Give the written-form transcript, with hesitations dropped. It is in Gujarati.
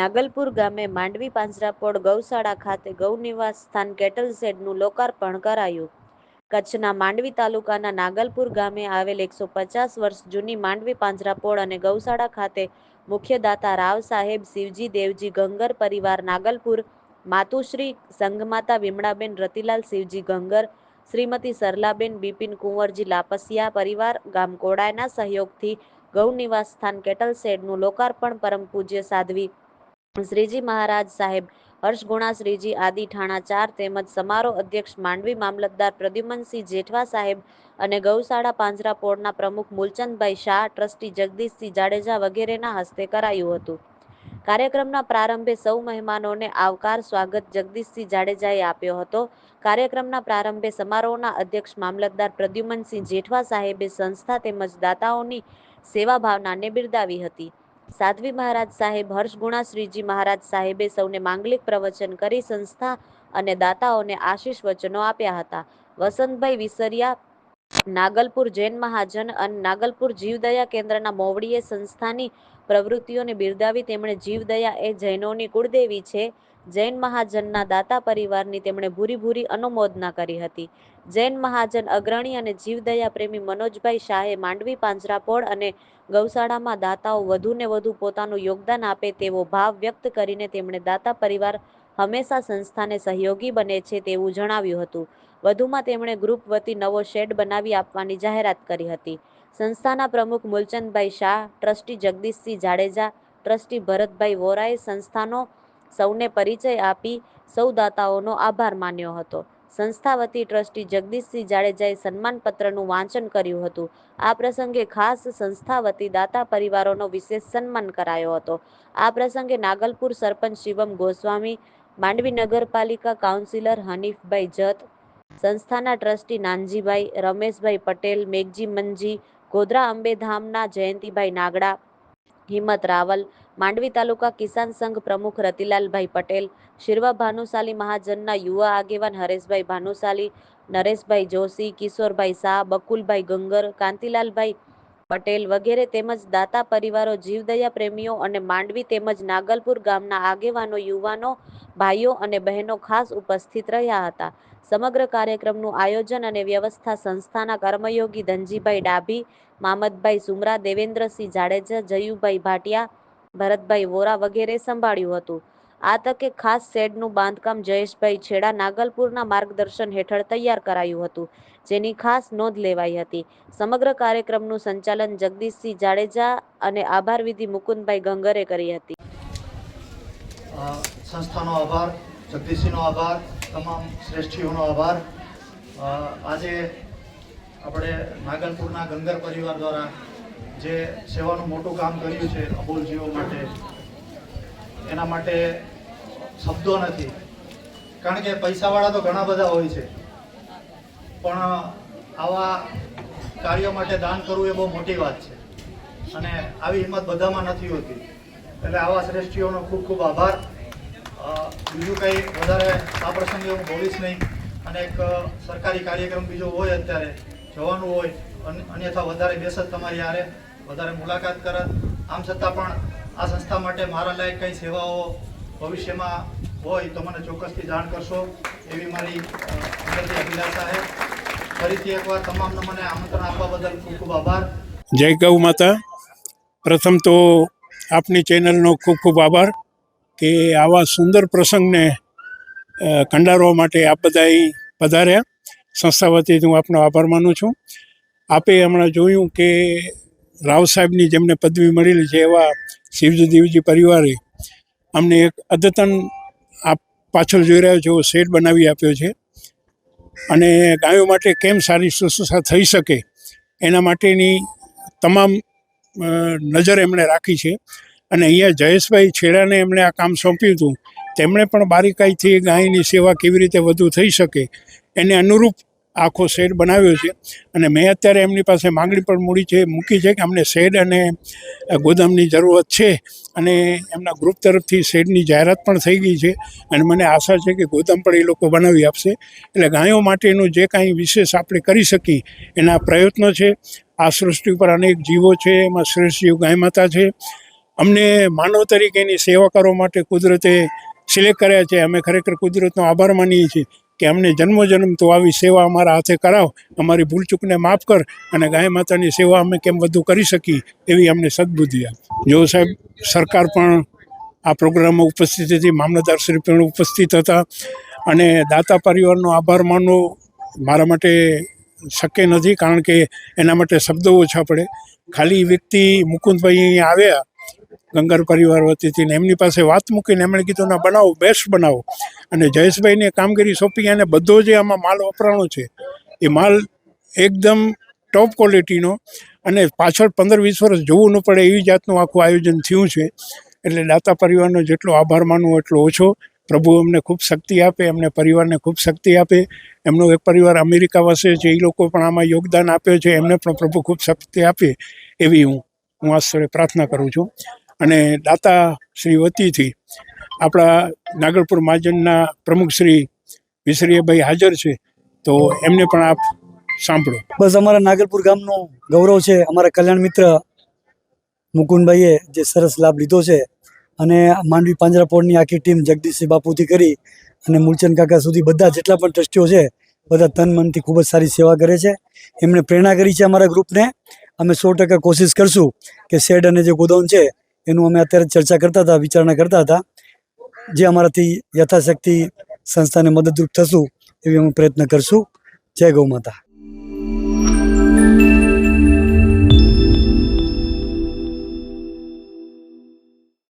નાગલપુર ગામે માંડવી પાંજરાપોળ ગૌશાળા ખાતે ગૌનિવાસ સ્થાન કેટલ શેડનું લોકાર્પણ કરાયું. કચ્છના માંડવી તાલુકાના નાગલપુર ગામે આવેલ 150 વર્ષ જૂની માંડવી પાંજરાપોળ અને ગૌશાળા ખાતે મુખ્ય દાતા રાવ સાહેબ શિવજી દેવજી ગંગર પરિવાર નાગલપુર, માતુશ્રી સંઘમાતા વિમળાબેન રતિલાલ શિવજી ગંગર, શ્રીમતી સરલાબેન બિપિન કુંવરજી લાપસિયા પરિવાર ગામ કોડાયના સહયોગથી ગૌનિવાસ સ્થાન કેટલ શેડનું લોકાર્પણ પરમ પૂજ્ય સાધ્વી શ્રીજી મહારાજ સાહેબ હર્ષગુણા શ્રીજી આદિ ઠાણા 4 તેમજ સમારોહ અધ્યક્ષ માંડવી મામલતદાર પ્રદ્યુમનસિંહ જેઠવા સાહેબ અને ગૌશાળા પાંજરાપોળના પ્રમુખ મૂલચંદભાઈ શાહ, ટ્રસ્ટી જગદીશસિંહ જાડેજા વગેરેના હસ્તે કરાયું હતું. કાર્યક્રમના પ્રારંભે સૌ મહેમાનોને આવકાર સ્વાગત જગદીશસિંહ જાડેજાએ આપ્યો હતો. કાર્યક્રમના પ્રારંભે સમારોહના અધ્યક્ષ મામલતદાર પ્રદ્યુમનસિંહ જેઠવા સાહેબે સંસ્થા તેમજ દાતાઓની સેવા ભાવનાને બિરદાવી હતી. સાધ્વી મહારાજ સાહેબ હર્ષગુણા શ્રીજી મહારાજ સાહેબે સૌને માંગલિક પ્રવચન કરી સંસ્થા અને દાતાઓને આશીષ વચનો આપ્યા હતા. વસંતભાઈ વિસરિયા નાગલપુર જૈન મહાજન અને નાગલપુર જીવદયા કેન્દ્રના મોવડીએ સંસ્થાની પ્રવૃત્તિઓને બિરદાવી તેમણે જીવદયા એ જૈનોની કુળદેવી છે. જૈન મહાજનના દાતા પરિવારની તેમણે ભૂરી અનુમોદના કરી હતી. જૈન મહાજન અગ્રણી અને જીવદયા પ્રેમી મનોજભાઈ શાહે માંડવી પાંજરાપોળ અને ગૌશાળામાં દાતાઓ વધુને વધુ પોતાનું યોગદાન આપે તેવો ભાવ વ્યક્ત કરીને તેમણે દાતા પરિવાર હંમેશા સંસ્થાને સહયોગી બને છે તેવું જણાવ્યું હતું. વધુમાં તેમણે ગ્રુપ વતી નવો શેડ બનાવી આપવાની જાહેરાત કરી હતી. સંસ્થાના પ્રમુખ મૂલચંદભાઈ શાહ, ટ્રસ્ટી જગદીશસિંહ જાડેજા, ટ્રસ્ટી ભરતભાઈ વોરાએ સંસ્થાનો સૌને પરિચય આપી સૌ દાતાઓનો આભાર માન્યો હતો. સંસ્થા વતી ટ્રસ્ટી જગદીશસિંહ જાડેજાએ સન્માનપત્રનું વાંચન કર્યું હતું. આ પ્રસંગે ખાસ સંસ્થા વતી દાતા પરિવારોનો વિશેષ સન્માન કરાયો હતો. આ પ્રસંગે નાગલપુર સરપંચ શિવમ ગોસ્વામી, માંડવી નગરપાલિકા કાઉન્સિલર હનીફભાઈ જત, સંસ્થાના ટ્રસ્ટી નાનજીભાઈ, રમેશભાઈ પટેલ, મેઘજી મંજી, ગોધરા અંબેધામના જયંતિભાઈ નાગડા, હિંમત રાવલ, માંડવી તાલુકા કિસાન સંઘ પ્રમુખ રતિલાલભાઈ પટેલ, શિરવા ભાનુશાલી મહાજનના યુવા આગેવાન હરેશભાઈ ભાનુશાલી, નરેશભાઈ જોશી, કિશોરભાઈ શાહ, બકુલભાઈ ગંગર, કાંતિલાલભાઈ પટેલ વગેરે તેમજ દાતા પરિવારો, જીવદયા પ્રેમીઓ અને માંડવી તેમજ નાગલપુર ગામના આગેવાનો, યુવાનો, ભાઈઓ અને બહેનો ખાસ ઉપસ્થિત રહ્યા હતા. સમગ્ર કાર્યક્રમનું આયોજન અને વ્યવસ્થા સંસ્થાના કર્મયોગી ધનજીભાઈ ડાભી, મામદભાઈ સુમરા, દેવેન્દ્રસિંહ જાડેજા, જયુભાઈ ભાટિયા, ભરતભાઈ વોરા વગેરે સંભાળ્યું હતું. આ તકે ખાસ શેડનું બાંધકામ જયેશભાઈ છેડા નાગલપુરના માર્ગદર્શન હેઠળ તૈયાર કરાયું હતું, જેની ખાસ નોંધ લેવાઈ હતી. સમગ્ર કાર્યક્રમનું સંચાલન જગદીશસિંહ જાડેજા અને આભાર વિધિ મુકુંદભાઈ ગંગરે કરી હતી. સંસ્થાનો આભાર, જગદીશસિંહનો આભાર, તમામ શ્રેષ્ઠીઓનો આભાર. આજે આપણે નાગલપુરના ગંગર પરિવાર દ્વારા જે સેવાનું મોટું કામ કર્યું છે અબોલ જીવો માટે, એના માટે શબ્દો નથી. કારણ કે પૈસાવાળા તો ઘણા બધા હોય છે, પણ આવા કાર્યો માટે દાન કરવું એ બહુ મોટી વાત છે અને આવી હિંમત બધામાં નથી હોતી. એટલે આવા શ્રેષ્ઠીઓનો ખૂબ ખૂબ આભાર. બીજું કંઈ વધારે આ પ્રસંગે હું બોલીશ નહીં. અને એક સરકારી કાર્યક્રમ બીજો હોય, અત્યારે જવાનું હોય, અન્યથા વધારે બેસત તમારી હારે, વધારે મુલાકાત કરત. આમ છતાં પણ આ સંસ્થા માટે મારા લાયક કંઈ સેવાઓ ભવિષ્યમાં હોય તો મને ચોક્કસથી જાણ કરશો એવી મારી અંદરથી અભિલાષા છે. ફરીથી એકવાર તમામને મને આમંત્રણ આપવા બદલ ખૂબ ખૂબ આભાર. જય ગૌ માતા. પ્રથમ તો આપની ચેનલનો ખૂબ ખૂબ આભાર કે આવા સુંદર પ્રસંગને કંડારવા માટે આપ બધા પધાર્યા. સંસ્થા વતી હું આપનો આભાર માનું છું. આપે હમણાં જોયું કે રાવ સાહેબની જેમને પદવી મળેલી છે એવા શિવજી દેવજી પરિવારે અમને એક અદ્યતન આપ પાછળ જોઈ રહ્યો છો શેડ બનાવી આપ્યો છે અને ગાયો માટે કેમ સારી શુશ્રૂષા થઈ શકે એના માટેની તમામ નજર એમણે રાખી છે. અને અહીંયા જયેશભાઈ છેડાને એમણે આ કામ સોંપ્યું હતું. તેમણે પણ બારીકાઈથી ગાયની સેવા કેવી રીતે વધુ થઈ શકે એને અનુરૂપ આખો શેડ બનાવ્યો છે. અને મેં અત્યારે એમની પાસે માગણી પણ મૂકી છે કે અમને શેડ અને ગોદામની જરૂરત છે અને એમના ગ્રુપ તરફથી શેડની જાહેરાત પણ થઈ ગઈ છે અને મને આશા છે કે ગોદામ પણ એ લોકો બનાવી આપશે. એટલે ગાયો માટેનું જે કાંઈ વિશેષ આપણે કરી શકીએ એના પ્રયત્નો છે. આ સૃષ્ટિ ઉપર અનેક જીવો છે, એમાં શ્રેષ્ઠ જીવ ગાય માતા છે અમને માનવ તરીકે એની સેવા કરવા માટે કુદરતે સિલેક્ટ કર્યા છે. અમે ખરેખર કુદરતનો આભાર માનીએ છીએ કે અમને જન્મોજન્મ તો આવી સેવા અમારા હાથે કરાવ, અમારી ભૂલચૂકને માફ કર અને ગાય માતાની સેવા અમે કેમ વધુ કરી શકીએ એવી અમને સદબુદ્ધિ આપ. જો સાહેબ સરકાર પણ આ પ્રોગ્રામમાં ઉપસ્થિત હતી, મામલતદારશ્રી પણ ઉપસ્થિત હતા અને દાતા પરિવારનો આભાર માનવો મારા માટે શક્ય નથી, કારણ કે એના માટે શબ્દો ઓછા પડે. ખાલી વ્યક્તિ મુકુંદભાઈ અહીંયા આવ્યા ગંગર પરિવાર વતીથી ને એમની પાસે વાત મૂકીને એમણે કીધું ના બનાવો, બેસ્ટ બનાવો, અને જયેશભાઈને કામગીરી સોંપી અને બધો જે આમાં માલ વપરાણો છે એ માલ એકદમ ટોપ ક્વોલિટીનો અને પાછળ 15-20 વર્ષ જોવું ન પડે એવી જાતનું આખું આયોજન થયું છે. એટલે દાતા પરિવારનો જેટલો આભાર માનવો એટલો ઓછો. પ્રભુ અમને ખૂબ શક્તિ આપે, એમને પરિવારને ખૂબ શક્તિ આપે. એમનો એક પરિવાર અમેરિકા વસે છે, એ લોકો પણ આમાં યોગદાન આપ્યો છે, એમને પણ પ્રભુ ખૂબ શક્તિ આપે એવી હું આ સ્થળે પ્રાર્થના કરું છું. અને દાતા શ્રી વતીથી આપણા નાગલપુર મહાજનના પ્રમુખ શ્રી વિસરીયાભાઈ હાજર છે, તો એમને પણ આપ સાંભળો. બસ અમારા નાગલપુર ગામનું ગૌરવ છે. અમારા કલ્યાણ મિત્ર મુકુંદભાઈએ જે સરસ લાભ લીધો છે અને માંડવી પાંજરાપોળની આખી ટીમ જગદીશસિંહ બાપુથી કરી અને મૂલચંદ કાકા સુધી બધા જેટલા પણ ટ્રસ્ટીઓ છે બધા તન મનથી ખૂબ જ સારી સેવા કરે છે. એમણે પ્રેરણા કરી છે અમારા ગ્રુપને. અમે 100% કોશિશ કરશું કે શેડ અને જે ગોડાઉન છે એનું અમે અત્યારે ચર્ચા કરતા હતા, વિચારણા કરતા હતા. જે અમારાથી યથાશક્તિ સંસ્થાને મદદરૂપ થશું એવી અમે પ્રયત્ન કરશું. જય ગૌ માતા.